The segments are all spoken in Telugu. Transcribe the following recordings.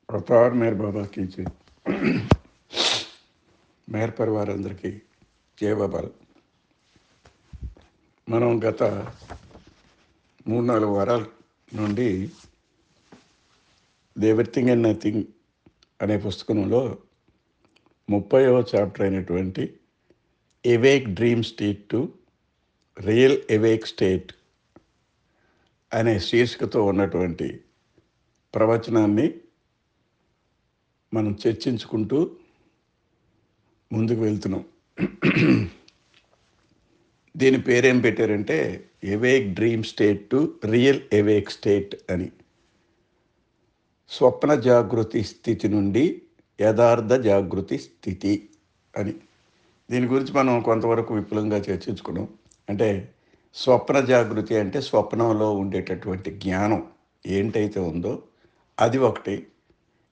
अवतार मेहर बाबा कीजिए। మెహర్ పరివార్ అందరికీ జై బాబాలు. మనం గత 3-4 వారాల నుండి ది ఎవ్రీథింగ్ అండ్ నథింగ్ అనే పుస్తకంలో 30వ చాప్టర్ అయినటువంటి awake dream state to real awake state అనే శీర్షికతో ఉన్నటువంటి ప్రవచనాన్ని మనం చర్చించుకుంటూ ముందుకు వెళ్తున్నాం. దీని పేరేం పెట్టారంటే awake dream state to real awake state అని. స్వప్న జాగృతి స్థితి నుండి యథార్థ జాగృతి స్థితి అని. దీని గురించి మనం కొంతవరకు విపులంగా చర్చించుకున్నాం. అంటే స్వప్న జాగృతి అంటే స్వప్నంలో ఉండేటటువంటి జ్ఞానం ఏంటైతే ఉందో అది ఒకటి.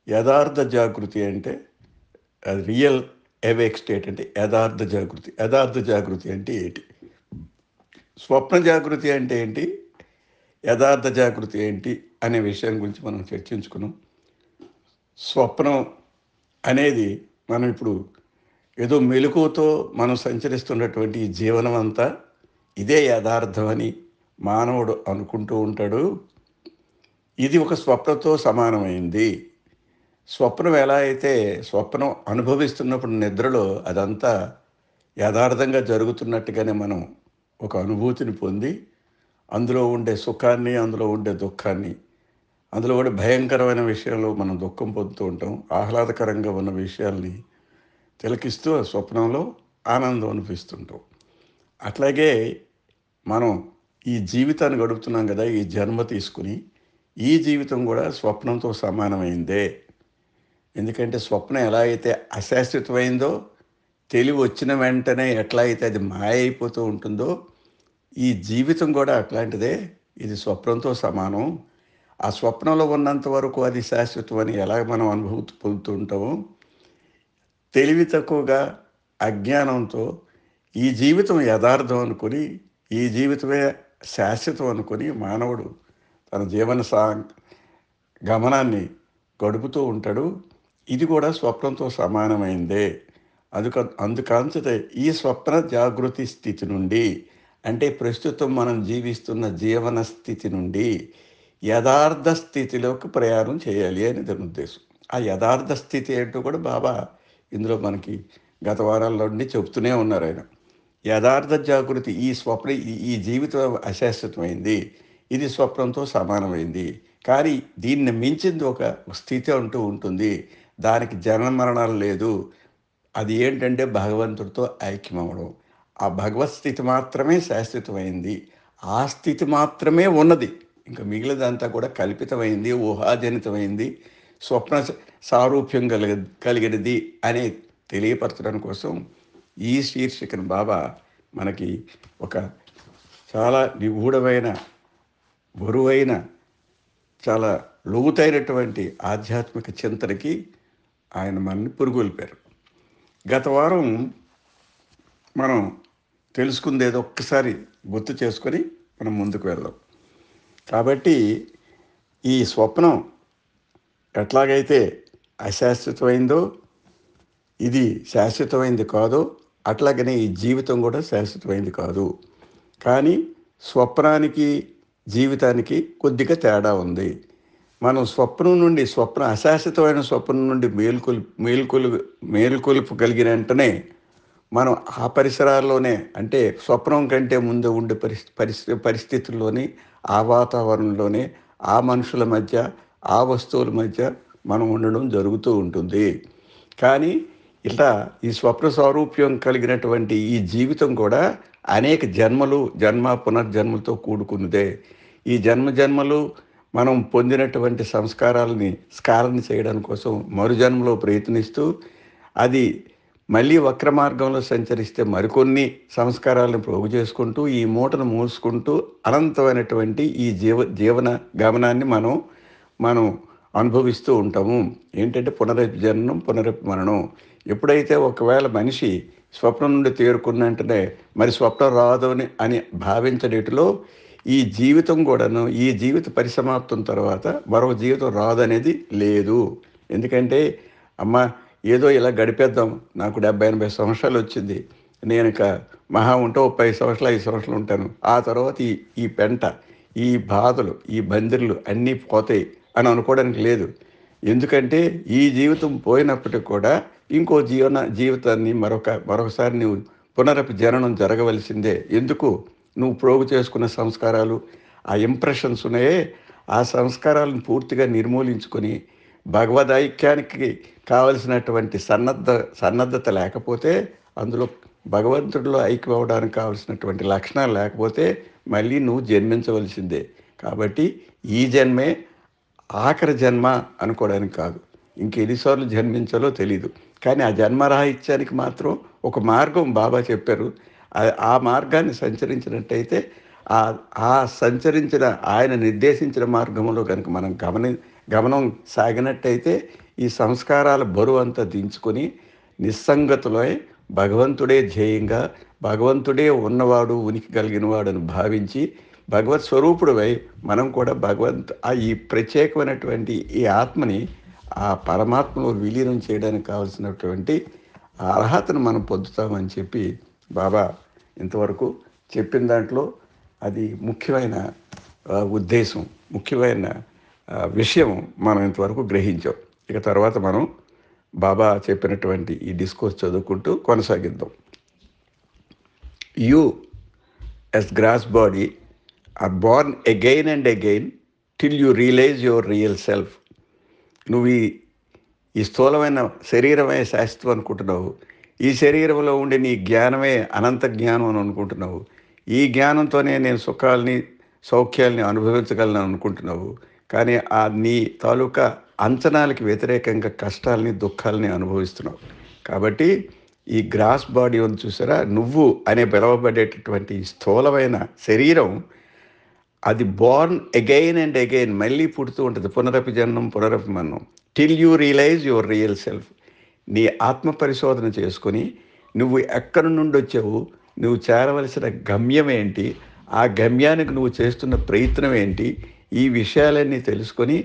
యథార్థ జాగృతి అంటే అది రియల్ ఎవేక్ స్టేట్ అంటే యథార్థ జాగృతి. యథార్థ జాగృతి అంటే ఏంటి? స్వప్న జాగృతి అంటే ఏంటి? యథార్థ జాగృతి ఏంటి అనే విషయం గురించి మనం చర్చించుకున్నాం. స్వప్నం అనేది మనం ఇప్పుడు ఏదో మెలకువతో మనం సంచరిస్తున్నటువంటి ఈ జీవనం అంతా ఇదే యథార్థం అని మానవుడు అనుకుంటూ ఉంటాడు. ఇది ఒక స్వప్నంతో సమానమైంది. స్వప్నం ఎలా అయితే స్వప్నం అనుభవిస్తున్నప్పుడు నిద్రలో అదంతా యథార్థంగా జరుగుతున్నట్టుగానే మనం ఒక అనుభూతిని పొంది అందులో ఉండే సుఖాన్ని, అందులో ఉండే దుఃఖాన్ని, అందులో ఉండే భయంకరమైన విషయంలో మనం దుఃఖం పొందుతూ ఉంటాం. ఆహ్లాదకరంగా ఉన్న విషయాల్ని తిలకిస్తూ ఆ స్వప్నంలో ఆనందం అనిపిస్తుంటాం. అట్లాగే మనం ఈ జీవితాన్ని గడుపుతున్నాం కదా, ఈ జన్మ తీసుకుని ఈ జీవితం కూడా స్వప్నంతో సమానమైందే. ఎందుకంటే స్వప్నం ఎలా అయితే అశాశ్వతమైందో, తెలివి వచ్చిన వెంటనే ఎట్లా అయితే అది మాయ అయిపోతూ ఉంటుందో, ఈ జీవితం కూడా అట్లాంటిదే. ఇది స్వప్నంతో సమానం. ఆ స్వప్నంలో ఉన్నంత వరకు అది శాశ్వతం అని ఎలా మనం అనుభూతి పొందుతూ ఉంటామో, తెలివి తక్కువగా అజ్ఞానంతో ఈ జీవితం యథార్థం అనుకొని, ఈ జీవితమే శాశ్వతం అనుకొని మానవుడు తన జీవన గమనాన్ని గడుపుతూ ఉంటాడు. ఇది కూడా స్వప్నంతో సమానమైందే. అందుకంతటే ఈ స్వప్న జాగృతి స్థితి నుండి, అంటే ప్రస్తుతం మనం జీవిస్తున్న జీవన స్థితి నుండి యథార్థ స్థితిలోకి ప్రయాణం చేయాలి అని దాని ఉద్దేశం. ఆ యథార్థ స్థితి ఏంటో కూడా బాబా ఇందులో మనకి గత వారాల్లో నుండి చెప్తూనే ఉన్నారు ఆయన. యథార్థ జాగృతి, ఈ స్వప్న ఈ జీవితం అశాశ్వతమైంది, ఇది స్వప్నంతో సమానమైంది. కానీ దీన్ని మించింది ఒక స్థితి అంటూ ఉంటుంది. దానికి జనన మరణాలు లేదు. అది ఏంటంటే భగవంతుడితో ఐక్యమవడం. ఆ భగవత్ స్థితి మాత్రమే శాశ్వతమైంది. ఆ స్థితి మాత్రమే ఉన్నది. ఇంకా మిగిలిదంతా కూడా కల్పితమైంది, ఊహాజనితమైంది, స్వప్న సారూప్యం కలిగినది అనే తెలియపరచడం కోసం ఈ శీర్షికను బాబా మనకి ఒక చాలా నిగూఢమైన, బరువైన, చాలా లోతైనటువంటి ఆధ్యాత్మిక చింతనకి ఆయన మనల్ని పురుగొల్పారు. గత వారం మనం తెలుసుకుంది ఏదో ఒక్కసారి గుర్తు చేసుకొని మనం ముందుకు వెళ్దాం. కాబట్టి ఈ స్వప్నం ఎట్లాగైతే అశాశ్వతమైందో, ఇది శాశ్వతమైంది కాదు, అట్లాగనే ఈ జీవితం కూడా శాశ్వతమైంది కాదు. కానీ స్వప్నానికి జీవితానికి కొద్దిగా తేడా ఉంది. మనం స్వప్నం నుండి, అశాశ్వతమైన స్వప్నం నుండి మేలుకొలుపు కలిగిన వెంటనే మనం ఆ పరిసరాల్లోనే, అంటే స్వప్నం కంటే ముందు ఉండే పరిస్థితుల్లోని, ఆ వాతావరణంలోనే, ఆ మనుషుల మధ్య, ఆ వస్తువుల మధ్య మనం ఉండడం జరుగుతూ ఉంటుంది. కానీ ఇలా ఈ స్వప్న స్వరూప్యం కలిగినటువంటి ఈ జీవితం కూడా అనేక జన్మ పునర్జన్మలతో కూడుకున్నదే. ఈ జన్మలు మనం పొందినటువంటి సంస్కారాలని స్కారణ చేయడం కోసం మరుజన్మలో ప్రయత్నిస్తూ, అది మళ్ళీ వక్ర మార్గంలో సంచరిస్తే మరికొన్ని సంస్కారాలను ప్రోగు చేసుకుంటూ, ఈ మూటను మూసుకుంటూ అనంతమైనటువంటి ఈ జీవన గమనాన్ని మనం అనుభవిస్తూ ఉంటాము. ఏంటంటే పునరుజ్జననం, పునరుమరణం. ఎప్పుడైతే ఒకవేళ మనిషి స్వప్నం నుండి తేరుకున్న వెంటనే మరి స్వప్నం రాదు అని భావించడేటిలో ఈ జీవితం కూడాను, ఈ జీవిత పరిసమాప్తం తర్వాత మరొక జీవితం రాదనేది లేదు. ఎందుకంటే అమ్మ ఏదో ఇలా గడిపేద్దాం, నాకు 70-80 సంవత్సరాలు వచ్చింది, నేను ఇక మహా ఉంటే ఓ 10 సంవత్సరాలు 5 సంవత్సరాలు ఉంటాను, ఆ తర్వాత ఈ ఈ పెంట, ఈ బాధలు, ఈ బందిరులు అన్నీ పోతాయి అని అనుకోవడానికి లేదు. ఎందుకంటే ఈ జీవితం పోయినప్పటికి కూడా ఇంకో జీవితాన్ని మరొకసారి నువ్వు జననం జరగవలసిందే. ఎందుకు? నువ్వు ప్రోగు చేసుకున్న సంస్కారాలు, ఆ ఇంప్రెషన్స్ ఉన్నాయే, ఆ సంస్కారాలను పూర్తిగా నిర్మూలించుకొని భగవదైక్యానికి కావలసినటువంటి సన్నద్ధత లేకపోతే, అందులో భగవంతుడిలో ఐక్యం అవ్వడానికి కావలసినటువంటి లక్షణాలు లేకపోతే మళ్ళీ నువ్వు జన్మించవలసిందే. కాబట్టి ఈ జన్మే ఆఖరి జన్మ అనుకోవడానికి కాదు. ఇంకెన్నిసార్లు జన్మించాలో తెలీదు. కానీ ఆ జన్మరాహిత్యానికి మాత్రం ఒక మార్గం బాబా చెప్పారు. ఆ మార్గాన్ని సంచరించినట్టయితే ఆ సంచరించిన ఆయన నిర్దేశించిన మార్గంలో కనుక మనం గమనం సాగినట్టయితే ఈ సంస్కారాల బరువు అంతా దించుకొని నిస్సంగతలో భగవంతుడే ధ్యేయంగా, భగవంతుడే ఉన్నవాడు, ఉనికి కలిగినవాడు అని భావించి భగవత్ స్వరూపుడువై మనం కూడా ఈ ప్రత్యేకమైనటువంటి ఈ ఆత్మని ఆ పరమాత్మలో విలీనం చేయడానికి కావాల్సినటువంటి అర్హతను మనం పొందుతామని చెప్పి బాబా ఇంతవరకు చెప్పిన దాంట్లో అది ముఖ్యమైన ఉద్దేశం, ముఖ్యమైన విషయం మనం ఇంతవరకు గ్రహించాం. ఇక తర్వాత మనం బాబా చెప్పినటువంటి ఈ డిస్కోర్స్ చదువుకుంటూ కొనసాగిద్దాం. You as grass body are born again and again till you realize your real self. నువ్వు ఈ స్థూలమైన శరీరమే శాశ్వతం అనుకుంటున్నావు. ఈ శరీరంలో ఉండే నీ జ్ఞానమే అనంత జ్ఞానం అని అనుకుంటున్నావు. ఈ జ్ఞానంతోనే నేను సుఖాలని సౌఖ్యాల్ని అనుభవించగలను అనుకుంటున్నావు. కానీ ఆ నీ తాలూకా అంచనాలకి వ్యతిరేకంగా కష్టాలని దుఃఖాలని అనుభవిస్తున్నావు. కాబట్టి ఈ గ్రాస్ బాడీ ఉంది చూసారా, నువ్వు అనే పిలవబడేటటువంటి స్థూలమైన శరీరం, అది బోర్న్ అగైన్ అండ్ అగైన్, మళ్ళీ పుడుతూ ఉంటుంది. పునరపి జన్మం పునరపి మరణం. Till you realise your real self. నీ ఆత్మ పరిశోధన చేసుకొని నువ్వు ఎక్కడి నుండి వచ్చావు, నువ్వు చేరవలసిన గమ్యం ఏంటి, ఆ గమ్యానికి నువ్వు చేస్తున్న ప్రయత్నం ఏంటి, ఈ విషయాలన్నీ తెలుసుకొని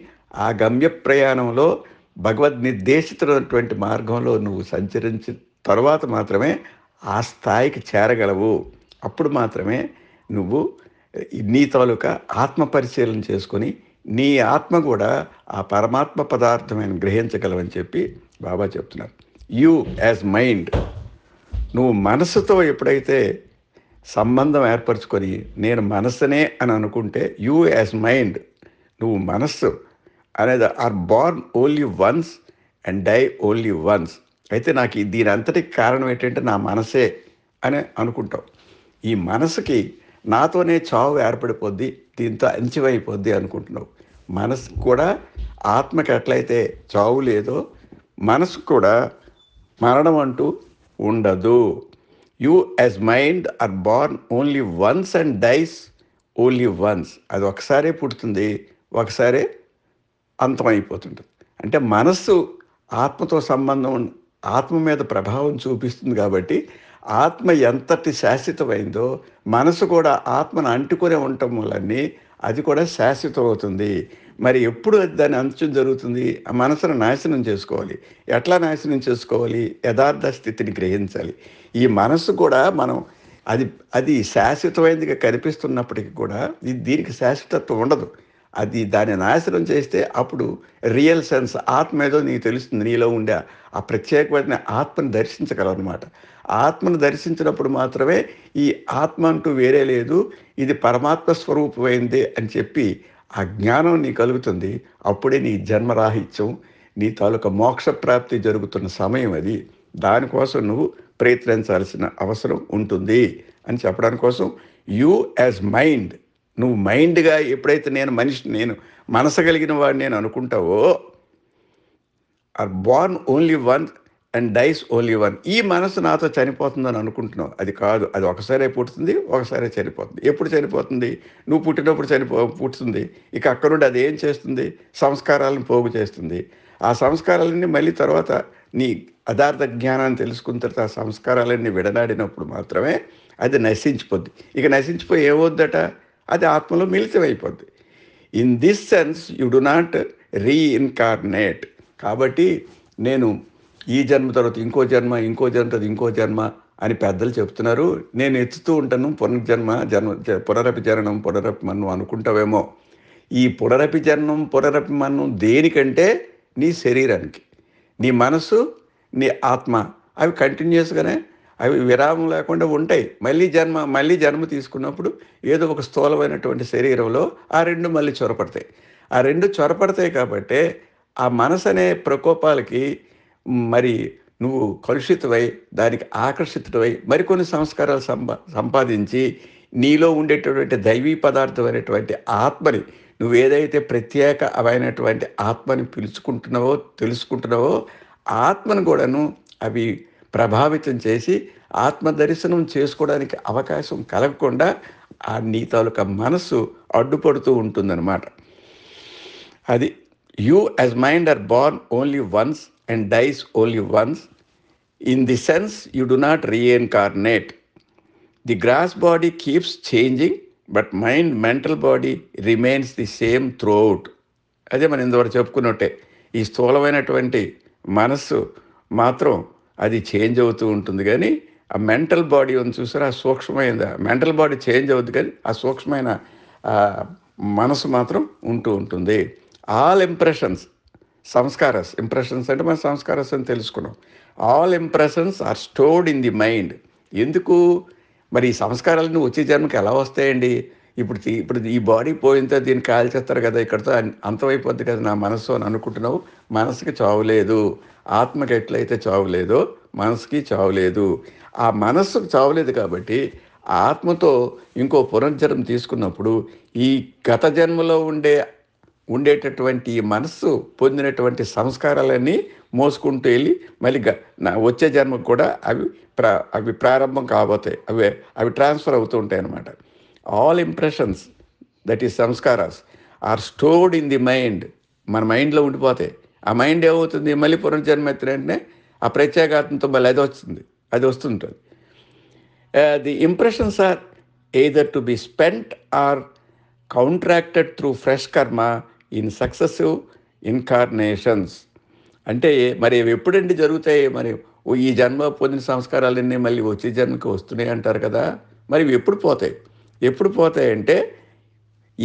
ఆ గమ్య ప్రయాణంలో భగవద్ నిర్దేశితమైనటువంటి మార్గంలో నువ్వు సంచరించిన తర్వాత మాత్రమే ఆ స్థాయికి చేరగలవు. అప్పుడు మాత్రమే నువ్వు నీ తాలూకా ఆత్మ పరిశీలన చేసుకొని నీ ఆత్మ కూడా ఆ పరమాత్మ పదార్థమైన గ్రహించగలవని చెప్పి బాబా చెప్తున్నారు. యూ యాజ్ మైండ్, నువ్వు మనస్సుతో ఎప్పుడైతే సంబంధం ఏర్పరచుకొని నేను మనస్సునే అని అనుకుంటే, యూ యాజ్ మైండ్, నువ్వు మనస్సు అనేది are born only once and die only once. అయితే నాకు దీని అంతటికి కారణం ఏంటంటే నా మనసే అని అనుకుంటావు. ఈ మనసుకి నాతోనే చావు ఏర్పడిపోద్ది, దీంతో అంచివైపోద్ది అనుకుంటున్నావు. మనసు కూడా ఆత్మకి ఎట్లయితే చావు లేదో మనసు కూడా మరణం అంటూ ఉండదు. You as mind are born only once and dies only once. అది ఒకసారే పుడుతుంది, ఒకసారే అంతమైపోతుంటుంది. అంటే మనస్సు ఆత్మతో సంబంధం, ఆత్మ మీద ప్రభావం చూపిస్తుంది. కాబట్టి ఆత్మ ఎంతటి శాశ్వతమైందో మనసు కూడా ఆత్మను అంటుకునే ఉండటం వల్లనే అది కూడా శాశ్వతం అవుతుంది. మరి ఎప్పుడు దాని అంచం జరుగుతుంది? ఆ మనసును నాశనం చేసుకోవాలి. ఎట్లా నాశనం చేసుకోవాలి? యథార్థ స్థితిని గ్రహించాలి. ఈ మనసు కూడా మనం అది శాశ్వతమైనదిగా కనిపిస్తున్నప్పటికీ కూడా దీనికి శాశ్వతత్వం ఉండదు. అది దాన్ని నాశనం చేస్తే అప్పుడు రియల్ సెన్స్ ఆత్మ ఏదో నీకు తెలుస్తుంది. నీలో ఉండే ఆ ప్రత్యేకమైన ఆత్మను దర్శించగలవన్నమాట. ఆత్మను దర్శించినప్పుడు మాత్రమే ఈ ఆత్మ అంటూ వేరే లేదు, ఇది పరమాత్మ స్వరూపమైంది అని చెప్పి ఆ జ్ఞానం నీకు కలుగుతుంది. అప్పుడే నీ జన్మరాహిత్యం, నీ తాలూకా మోక్ష ప్రాప్తి జరుగుతున్న సమయం అది. దానికోసం నువ్వు ప్రయత్నించాల్సిన అవసరం ఉంటుంది అని చెప్పడానికి కోసం యూ యాజ్ మైండ్, నువ్వు మైండ్గా ఎప్పుడైతే నేను మనసు కలిగిన వాడిని నేను అనుకుంటావో, are born only one and dies only one. ఈ మనసు నాతో చనిపోతుందని అనుకుంటున్నావు. అది కాదు. అది ఒకసారే పుడుతుంది, ఒకసారే చనిపోతుంది. ఎప్పుడు చనిపోతుంది? నువ్వు పుట్టినప్పుడు పుట్టుతుంది. ఇక అక్కడ నుండి అది ఏం చేస్తుంది? సంస్కారాలను పోగు చేస్తుంది. ఆ సంస్కారాలన్నీ మళ్ళీ తర్వాత నీ యథార్థ జ్ఞానాన్ని తెలుసుకున్న తర్వాత ఆ సంస్కారాలన్నీ విడనాడినప్పుడు మాత్రమే అది నశించిపోద్ది. ఇక నశించిపోయి ఏమవుద్దట? అది ఆత్మలో మిళితమైపోద్ది. In this sense you do not reincarnate. కాబట్టి నేను ఈ జన్మ తర్వాత ఇంకో జన్మ, ఇంకో జన్మ తర్వాత ఇంకో జన్మ అని పెద్దలు చెప్తున్నారు. నేను ఎత్తుతూ ఉంటాను పునర్జన్మ, పునరపి జననం, పునరపి మరణం అనుకుంటావేమో. ఈ పునరపి జననం, పునరపి మరణం దేనికంటే నీ శరీరానికి. నీ మనసు, నీ ఆత్మ అవి కంటిన్యూస్గానే అవి విరామం లేకుండా ఉంటాయి. మళ్ళీ జన్మ తీసుకున్నప్పుడు ఏదో ఒక స్థూలమైనటువంటి శరీరంలో ఆ రెండు మళ్ళీ చొరపడతాయి. ఆ రెండు చొరపడతాయి కాబట్టే ఆ మనసు అనే ప్రకోపాలకి మరి నువ్వు కలుషితమై దానికి ఆకర్షితుడై మరికొన్ని సంస్కారాలు సంపాదించి నీలో ఉండేటటువంటి దైవీ పదార్థమైనటువంటి ఆత్మని నువ్వు ఏదైతే ప్రత్యేకమైనటువంటి ఆత్మని పిలుచుకుంటున్నావో తెలుసుకుంటున్నావో ఆత్మను కూడాను అవి ప్రభావితం చేసి ఆత్మ దర్శనం చేసుకోవడానికి అవకాశం కలగకుండా ఆ నీ తాలూకా మనస్సు అడ్డుపడుతూ ఉంటుందన్నమాట. అది you as mind are born only once and dies only once. In the sense, you do not reincarnate. The grass body keeps changing, but mental body remains the same throughout. అదే మనం ఇంతవరకు చెప్పుకున్నట్టే ఈ స్థూలమైనటువంటి మనస్సు మాత్రం అది చేంజ్ అవుతూ ఉంటుంది, కానీ ఆ మెంటల్ బాడీ ఉంది చూసారా, ఆ సూక్ష్మమైన మెంటల్ బాడీ చేంజ్ అవుతుంది, కానీ ఆ సూక్ష్మమైన మనసు మాత్రం ఉంటూ ఉంటుంది. ఆల్ ఇంప్రెషన్స్ ఇంప్రెషన్స్ అంటే మన సంస్కారస్ అని తెలుసుకున్నాం. All impressions are stored in the mind. ఎందుకు మరి ఈ సంస్కారాలను వచ్చే జన్మకి ఎలా వస్తాయండి? ఇప్పుడు ఈ బాడీ పోయినతో దీన్ని కాల్చేస్తారు కదా, ఇక్కడితో అంతమైపోద్ది కదా నా మనస్సు అని అనుకుంటున్నావు. మనసుకి చావు లేదు. ఆత్మకి ఎట్లయితే చావు లేదో మనసుకి చావు లేదు. ఆ మనస్సుకు చావు లేదు కాబట్టి ఆత్మతో ఇంకో పునర్జన్మ తీసుకున్నప్పుడు ఈ గత జన్మలో ఉండేటటువంటి మనస్సు పొందినటువంటి సంస్కారాలన్నీ మోసుకుంటూ వెళ్ళి మళ్ళీ వచ్చే జన్మకు కూడా అవి ప్రారంభం కాబోతాయి. అవి ట్రాన్స్ఫర్ అవుతూ ఉంటాయి అన్నమాట. All impressions that is samskaras are stored in the mind. మన మైండ్లో ఉండిపోతాయి. ఆ మైండ్ ఏమవుతుంది, మళ్ళీ పునర్జన్మ ఎత్తిన వెంటనే ఆ ప్రత్యేగాత్మతో మళ్ళీ అది వస్తుంటుంది. The impressions are either to be spent or counteracted through fresh karma in successive incarnations. అంటే మరి ఎప్పుడండి జరుగుతాయి? మరి ఈ జన్మ పొందిన సంస్కారాలన్నీ మళ్ళీ వచ్చే జన్మకి వస్తున్నాయి అంటారు కదా, మరి ఇవి ఎప్పుడు పోతాయి అంటే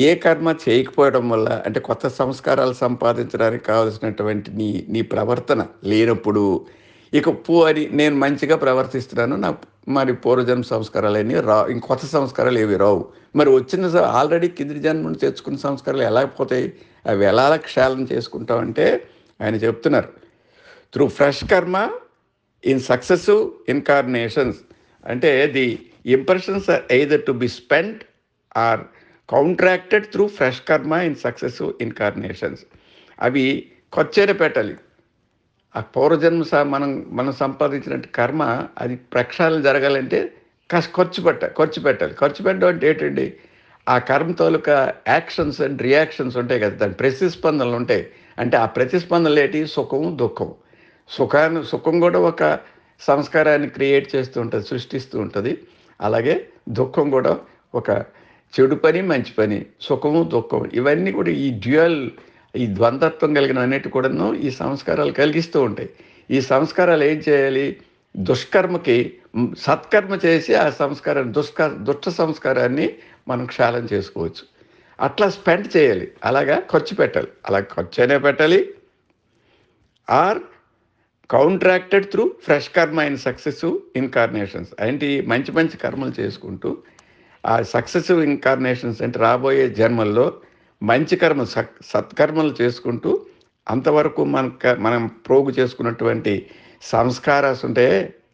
ఏ కర్మ చేయకపోవడం వల్ల, అంటే కొత్త సంస్కారాలు సంపాదించడానికి కావాల్సినటువంటి నీ ప్రవర్తన లేనప్పుడు, ఇక అని నేను మంచిగా ప్రవర్తిస్తున్నాను, మరి పూర్వజన్మ సంస్కారాలన్నీ ఇంకొత్త సంస్కారాలు ఏవి రావు. మరి వచ్చిన ఆల్రెడీ కింది జన్మను తెచ్చుకున్న సంస్కారాలు ఎలా పోతాయి? అవి ఎలా క్షాళన చేసుకుంటామంటే ఆయన చెప్తున్నారు, through fresh karma in successive incarnations. అంటే the impressions are either to be spent or counteracted through fresh karma in successive incarnations. అవి ఖర్చైనా పెట్టాలి. ఆ పూర్వజన్మ మనం సంపాదించినట్టు కర్మ అది ప్రక్షాళన జరగాలంటే ఖర్చు పెట్టాలి. ఖర్చు పెట్టడం అంటే ఏంటండి, ఆ కర్మ తాలూకా యాక్షన్స్ అండ్ రియాక్షన్స్ ఉంటాయి కదా, దాని ప్రతిస్పందనలు ఉంటాయి. అంటే ఆ ప్రతిస్పందనలు ఏంటి? సుఖం, దుఃఖం. సుఖం కూడా ఒక సంస్కారాన్ని క్రియేట్ చేస్తూ ఉంటుంది, సృష్టిస్తూ ఉంటుంది. అలాగే దుఃఖం కూడా ఒక చెడు పని, మంచి పని, సుఖము, దుఃఖం, ఇవన్నీ కూడా ఈ ద్వంద్వత్వం కలిగిన అన్నిటి కూడాను ఈ సంస్కారాలు కలిగిస్తూ ఉంటాయి. ఈ సంస్కారాలు ఏం చేయాలి? దుష్కర్మకి సత్కర్మ చేసి ఆ దుష్ట సంస్కారాన్ని మనం క్షాళన చేసుకోవచ్చు. అట్లా స్పెండ్ చేయాలి, అలాగా ఖర్చు పెట్టాలి. అలా ఖర్చు అయినా పెట్టాలి. Are counteracted through fresh karma in successive incarnations. ఏంటి? మంచి కర్మలు చేసుకుంటూ ఆ సక్సెసివ్ ఇన్కార్నేషన్స్ అంటే రాబోయే జన్మల్లో మంచి సత్కర్మలు చేసుకుంటూ అంతవరకు మనం ప్రోగు చేసుకున్నటువంటి సంస్కారాలు ఉంటే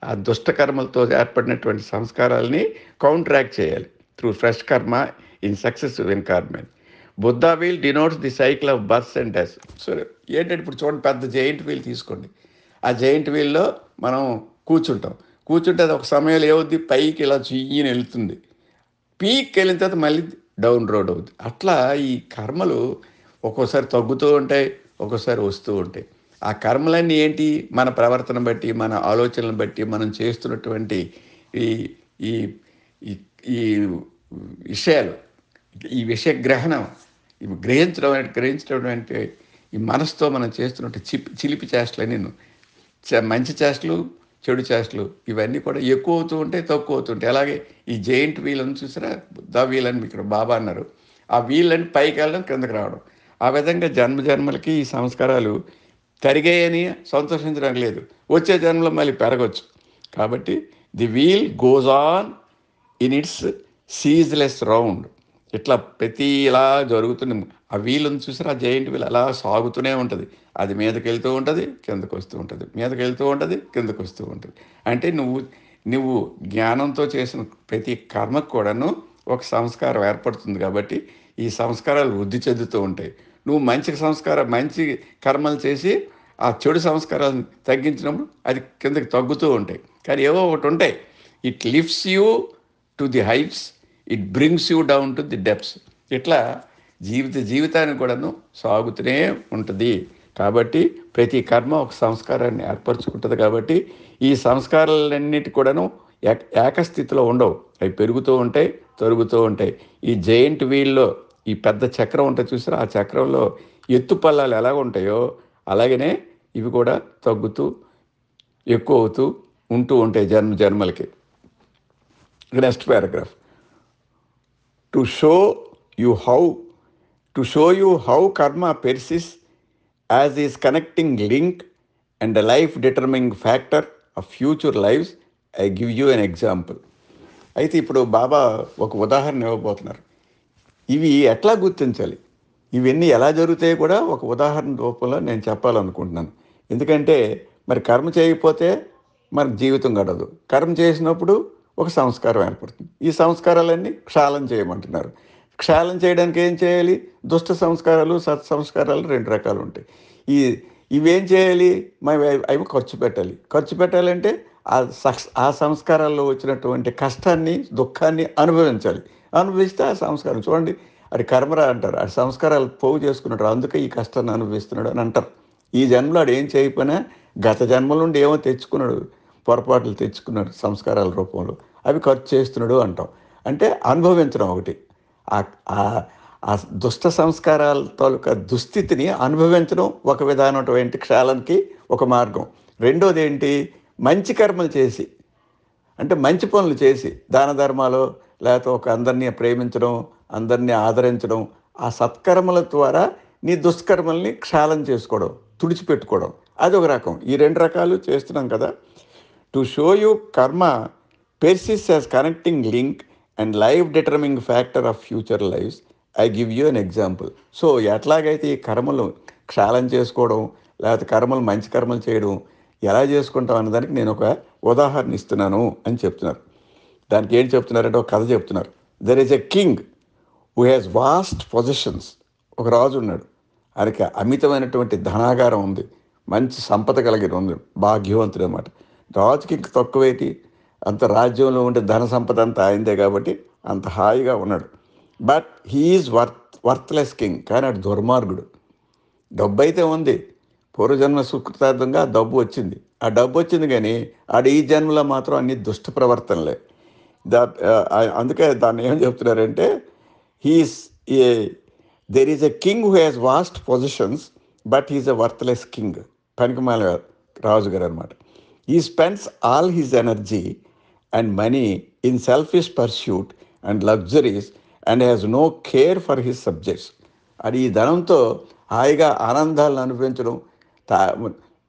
ఆ దుష్టకర్మలతో ఏర్పడినటువంటి సంస్కారాలని కౌంట్రాక్ట్ చేయాలి through fresh karma in successive incarnation. Buddha wheel denotes the cycle of birth and death. So ఏంటంటే ఇప్పుడు చూడండి, పెద్ద జైంట్ వీల్ తీసుకోండి. ఆ జైంట్ వీల్లో మనం కూర్చుంటే అది ఒక సమయంలో ఏమవుద్ది, పైకి ఇలా చెయ్యని వెళ్తుంది, పీక్ వెళ్ళిన తర్వాత మళ్ళీ డౌన్ రోడ్ అవుతుంది. అట్లా ఈ కర్మలు ఒక్కోసారి తగ్గుతూ ఉంటాయి, ఒక్కోసారి వస్తూ ఉంటాయి. ఆ కర్మలన్నీ ఏంటి? మన ప్రవర్తన బట్టి, మన ఆలోచనలను బట్టి, మనం చేస్తున్నటువంటి ఈ ఈ ఈ విషయాలు, ఈ విషయ గ్రహణం, గ్రహించడం అంటే ఈ మనసుతో మనం చేస్తున్నట్టు చిలిపి చేష్టలని మంచి చేష్టలు, చెడు చేష్టలు ఇవన్నీ కూడా ఎక్కువ అవుతూ ఉంటాయి, తక్కువ అవుతుంటాయి. అలాగే ఈ జెయింట్ వీల్ అని చూసారా, ద వీల్ అని మీకు బాబా అన్నారు. ఆ వీల్ అని పైకి వెళ్ళడం, కిందకి రావడం. ఆ విధంగా జన్మ జన్మలకి ఈ సంస్కారాలు తరిగాయని సంతోషించడానికి లేదు. వచ్చే జన్మలో మళ్ళీ పెరగచ్చు. కాబట్టి the wheel goes on in its ceaseless round. ఇట్లా ప్రతి ఇలా జరుగుతుంది. ఆ వీల్ ఉంది చూసారా, ఆ జెయింట్ వీల్ అలా సాగుతూనే ఉంటుంది. అది మీదకి వెళ్తూ ఉంటుంది, కిందకు వస్తూ ఉంటుంది, మీదకి వెళ్తూ ఉంటుంది, కిందకు వస్తూ ఉంటుంది. అంటే నువ్వు జ్ఞానంతో చేసిన ప్రతి కర్మకు కూడాను ఒక సంస్కారం ఏర్పడుతుంది. కాబట్టి ఈ సంస్కారాలు వృద్ధి చెందుతూ ఉంటాయి. నువ్వు మంచి కర్మలు చేసి ఆ చెడు సంస్కారాలను తగ్గించినప్పుడు అది కిందకి తగ్గుతూ ఉంటాయి. కానీ ఏవో ఒకటి ఉంటాయి. It lifts you to the heights, it brings you down to the depths. ఇట్లా జీవితానికి కూడాను సాగుతూనే ఉంటుంది. కాబట్టి ప్రతి కర్మ ఒక సంస్కారాన్ని ఏర్పరచుకుంటుంది. కాబట్టి ఈ సంస్కారాలన్నిటి కూడాను ఏకస్థితిలో ఉండవు. అవి పెరుగుతూ ఉంటాయి, తరుగుతూ ఉంటాయి. ఈ జెయింట్ వీల్లో ఈ పెద్ద చక్రం ఉంటుంది చూసారా, ఆ చక్రంలో ఎత్తు పల్లాలు ఎలాగ ఉంటాయో అలాగనే ఇవి కూడా తగ్గుతూ ఎక్కువ అవుతూ ఉంటూ ఉంటాయి జన్మలకి. Next paragraph. To show you how karma persists as is connecting link and life determining factor of future lives, I give you an example. అయితే ఇప్పుడు బాబా ఒక ఉదాహరణ ఇవ్వబోతున్నారు. ఇవి ఎట్లా గుర్తించాలి, ఇవన్నీ ఎలా జరుగుతాయి కూడా ఒక ఉదాహరణ రూపంలో నేను చెప్పాలనుకుంటున్నాను. ఎందుకంటే మరి కర్మ చేయకపోతే మనకు జీవితం గడవదు. కర్మ చేసినప్పుడు ఒక సంస్కారం ఏర్పడుతుంది. ఈ సంస్కారాలన్నీ క్షాళన చేయమంటున్నారు. క్షాళన చేయడానికి ఏం చేయాలి? దుష్ట సంస్కారాలు, సత్సంస్కారాలు 2 రకాలు ఉంటాయి. ఈ ఇవేం చేయాలి? అవి ఖర్చు పెట్టాలి. ఖర్చు పెట్టాలంటే ఆ సంస్కారాల్లో వచ్చినటువంటి కష్టాన్ని, దుఃఖాన్ని అనుభవించాలి. అనుభవిస్తే ఆ సంస్కారం చూడండి, అది కర్మరా అంటారు. ఆ సంస్కారాలు పోగు చేసుకున్నాడు, అందుకే ఈ కష్టాన్ని అనుభవిస్తున్నాడు అని అంటారు. ఈ జన్మలో ఆడు ఏం చేయకపోయినా గత జన్మల నుండి ఏమో తెచ్చుకున్నాడు, పొరపాట్లు తెచ్చుకున్నాడు సంస్కారాల రూపంలో, అవి ఖర్చు చేస్తున్నాడు అంటాం. అంటే అనుభవించడం ఒకటి. ఆ దుష్ట సంస్కారాల తాలూకా దుస్థితిని అనుభవించడం ఒక విధానటువంటి క్షాళనకి ఒక మార్గం. రెండోది ఏంటి? మంచి కర్మలు చేసి, అంటే మంచి పనులు చేసి, దాన ధర్మాలు, లేకపోతే అందరినీ ప్రేమించడం, అందరినీ ఆదరించడం, ఆ సత్కర్మల ద్వారా నీ దుష్కర్మల్ని క్షాళన చేసుకోవడం, తుడిచిపెట్టుకోవడం, అదొక రకం. ఈ 2 రకాలు చేస్తున్నాం కదా. To show you karma persists as connecting link and life determining factor of future lives, I give you an example. So ఎట్లాగైతే ఈ కర్మలు క్షాళన చేసుకోవడం, లేకపోతే మంచి కర్మలు చేయడం ఎలా చేసుకుంటాం అన్నదానికి నేను ఒక ఉదాహరణ ఇస్తున్నాను అని చెప్తున్నారు. దానికి ఏం చెప్తున్నారంటే ఒక కథ చెప్తున్నారు. There is a king who has vast possessions. ఒక రాజు ఉన్నాడు, ఆయనకి అమితమైనటువంటి ధనాగారం ఉంది, మంచి సంపద కలిగిన ఉంది, భాగ్యవంతుడు అన్నమాట. రాజుకి ఇంక తక్కువేటి, అంత రాజ్యంలో ఉండే ధన సంపద అంతా ఆయనదే కాబట్టి అంత హాయిగా ఉన్నాడు. But he is worthless king. కానీ అటు దుర్మార్గుడు. డబ్బు అయితే ఉంది, పూర్వజన్మ సుకృతార్థంగా డబ్బు వచ్చింది. ఆ డబ్బు వచ్చింది కానీ ఆడు ఈ జన్మలో మాత్రం అన్ని దుష్ట ప్రవర్తనలే. అందుకే దాన్ని ఏం చెప్తున్నారంటే, he is there is a king who has vast possessions but he is a worthless king. పనికిమాల రాజుగారు అనమాట. He spends all his energy and money in selfish pursuit and luxuries and has no care for his subjects. అది ఈ ధనంతో హాయిగా ఆనందాలను అనుభవించడం,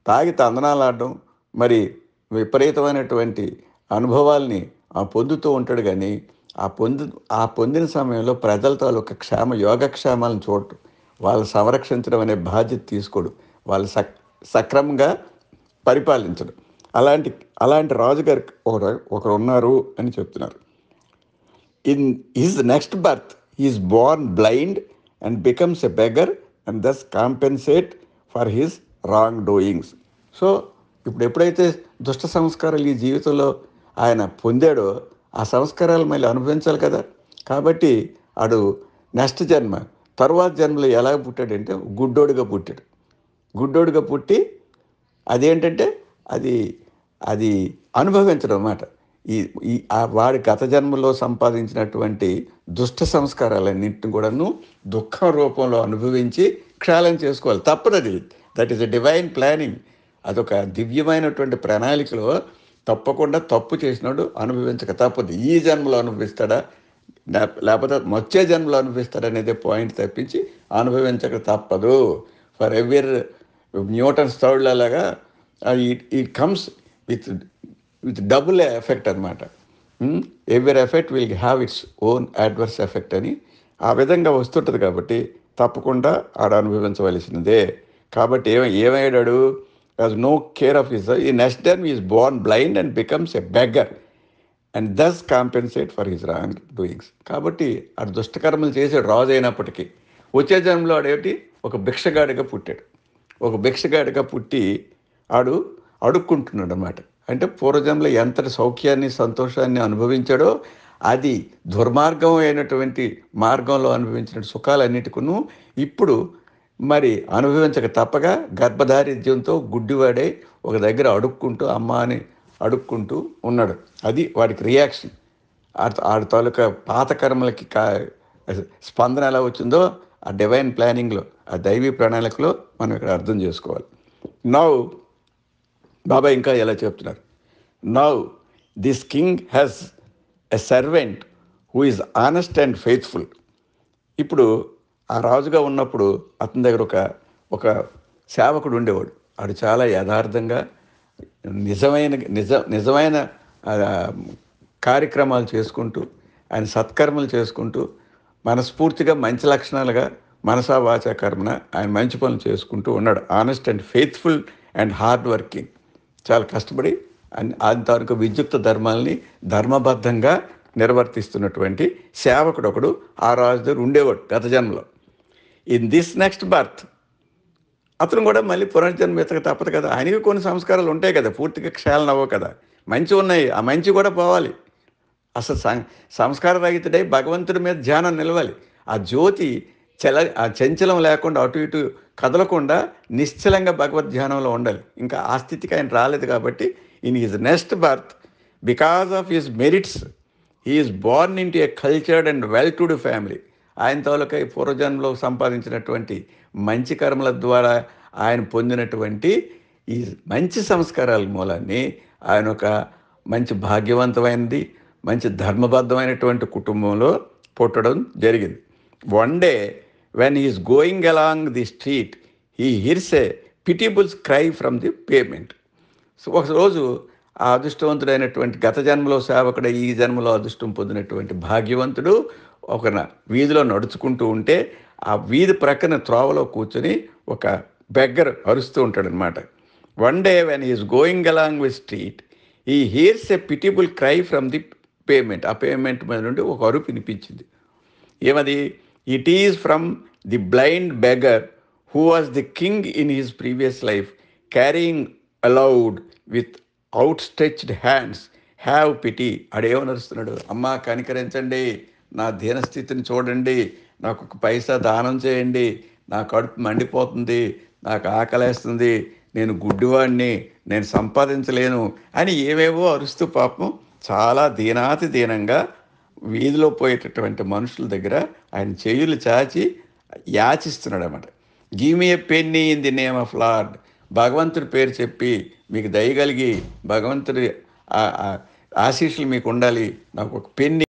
తాగి తందనాలు ఆడడం, మరి విపరీతమైనటువంటి అనుభవాల్ని పొందుతూ ఉంటాడు. కానీ ఆ పొందిన సమయంలో ప్రజల తాలూకా యోగక్షేమాలను చూడటం, వాళ్ళు సంరక్షించడం అనే బాధ్యత తీసుకోడు, వాళ్ళు సక్రమంగా పరిపాలించడం. అలాంటి రాజుగారు ఒకరు ఉన్నారు అని చెప్తున్నారు. In his next birth is born blind and becomes a beggar and thus compensate for his wrong doings. So ఇప్పుడు ఎప్పుడైతే దుష్ట సంస్కారాలు ఈ జీవితంలో ఆయన పొందాడో ఆ సంస్కారాలు మళ్ళీ అనుభవించాలి కదా. కాబట్టి ఆడు నెక్స్ట్ జన్మ, తరువాత జన్మలో ఎలా పుట్టాడంటే గుడ్డోడుగా పుట్టి అదేంటంటే అది అనుభవించడం అన్నమాట. ఈ ఈ వాడి గత జన్మలో సంపాదించినటువంటి దుష్ట సంస్కారాలన్నింటిని కూడాను దుఃఖం రూపంలో అనుభవించి క్షాళన చేసుకోవాలి. తప్పదది. That is a divine planning. అదొక దివ్యమైనటువంటి ప్రణాళికలో తప్పకుండా తప్పు చేసినాడు అనుభవించక తప్పదు. ఈ జన్మలో అనుభవిస్తాడా లేకపోతే వచ్చే జన్మలో అనుభవిస్తాడనేదే పాయింట్ తప్పించి అనుభవించక తప్పదు. ఫర్ ఎవర్ న్యూటన్స్ థర్డ్ లాగా it comes with double effect అనమాట. ఎవరి effect will have its own adverse effect అని ఆ విధంగా వస్తుంటుంది. కాబట్టి తప్పకుండా ఆడ అనుభవించవలసినదే. కాబట్టి ఏమయ్యాడు? has no care of his in next time he is born blind and becomes a beggar and thus compensate for his wrong doings. కాబట్టి ఆ దుష్టకర్మలు చేసాడు రాజు అయినప్పటికీ. వచ్చే జన్మలో ఆడేమిటి? ఒక భిక్షగాడిగా పుట్టాడు. ఒక భిక్షగాడిగా పుట్టి ఆడు అడుక్కుంటున్నాడు అన్నమాట. అంటే పూర్వజన్మలో ఎంతటి సౌఖ్యాన్ని సంతోషాన్ని అనుభవించాడో అది దుర్మార్గం అయినటువంటి మార్గంలో అనుభవించిన సుఖాలన్నిటికీ ఇప్పుడు మరి అనుభవించక తప్పగా గర్భధారిద్యంతో గుడ్డివాడే ఒక దగ్గర అడుక్కుంటూ అమ్మ అని అడుక్కుంటూ ఉన్నాడు. అది వాడికి రియాక్షన్. ఆడి తాలూకా పాత కర్మలకి స్పందన ఎలా వచ్చిందో ఆ డివైన్ ప్లానింగ్లో, ఆ దైవీ ప్రణాళికలో మనం ఇక్కడ అర్థం చేసుకోవాలి. నౌ బాబా ఇంకా ఎలా చెప్తున్నారు? Now this king has a servant who is honest and faithful. ఇప్పుడు ఆ రాజుగా ఉన్నప్పుడు అతని దగ్గర ఒక సేవకుడు ఉండేవాడు. ఆడు చాలా యథార్థంగా నిజమైన కార్యక్రమాలు చేసుకుంటూ ఆయన సత్కర్మలు చేసుకుంటూ మనస్ఫూర్తిగా మంచి లక్షణాలుగా మనసా వాచా కర్మన ఆయన మంచి పనులు చేసుకుంటూ ఉన్నాడు. Honest and faithful and hard working. చాలా కష్టపడి ఆయన తాలూకు విద్యుక్త ధర్మాలని ధర్మబద్ధంగా నిర్వర్తిస్తున్నటువంటి సేవకుడు ఒకడు ఆ రాజు దగ్గర ఉండేవాడు గత జన్మలో. ఇన్ దిస్ నెక్స్ట్ బర్త్ అతను కూడా మళ్ళీ పునర్జన్మ ఎత్తక తప్పదు కదా. ఆయనకి కొన్ని సంస్కారాలు ఉంటాయి కదా, పూర్తిగా క్షాళన అవ్వవు కదా. మంచి ఉన్నాయి, ఆ మంచి కూడా పోవాలి. అసలు సంస్కార రహితుడై భగవంతుడి మీద ధ్యానం నిలవాలి. ఆ జ్యోతి ఆ చంచలం లేకుండా అటు ఇటు కదలకుండా నిశ్చలంగా భగవద్ ధ్యానంలో ఉండాలి. ఇంకా ఆ స్థితికి ఆయన రాలేదు. కాబట్టి in his next birth because of his merits he is Born in to A cultured and well to do family. ఆయన తాలూకా పూర్వజన్మలో సంపాదించినటువంటి మంచి కర్మల ద్వారా ఆయన పొందినటువంటి ఈ మంచి సంస్కారాల మూలాన్ని ఆయన ఒక మంచి భాగ్యవంతమైనది, మంచి ధర్మబద్ధమైనటువంటి కుటుంబంలో పుట్టడం జరిగింది. One day when he is going along the street he hears a pitiable cry from the pavement. So ఒకరోజు ఆ అదృష్టవంతుడైనటువంటి గత జన్మలో సేవకుడు ఈ జన్మలో అదృష్టం పొందినటువంటి భాగ్యవంతుడు ఒక వీధిలో నడుచుకుంటూ ఉంటే ఆ వీధి ప్రక్కన త్రోవలో కూర్చొని ఒక బెగ్గర్ అరుస్తూ ఉంటాడనమాట. One day when he is going along with street he hears a pitiable cry from the pavement. ఆ పేమెంట్ మీద నుండి ఒక అరుపు వినిపించింది. ఏమది? It is from the blind beggar who was the king in his previous life crying aloud with outstretched hands have pity. ఆడేమని అరుస్తున్నాడు? అమ్మా కనికరించండి, నా దీనస్థితిని చూడండి, నాకు ఒక పైసా దానం చేయండి, నా కడుపు మండిపోతుంది, నాకు ఆకలేస్తుంది, నేను గుడ్డివాడిని, నేను సంపాదించలేను అని ఏవేవో అరుస్తూ పాపం చాలా దీనాతి దీనంగా వీధిలో పోయేటటువంటి మనుషుల దగ్గర ఆయన చేయులు చాచి యాచిస్తున్నాడు అన్నమాట. Give me a Penney in the name of lord. భగవంతుడి పేరు చెప్పి మీకు దయగలిగి భగవంతుడి ఆశీస్సులు మీకు ఉండాలి, నాకు ఒక పెన్నీ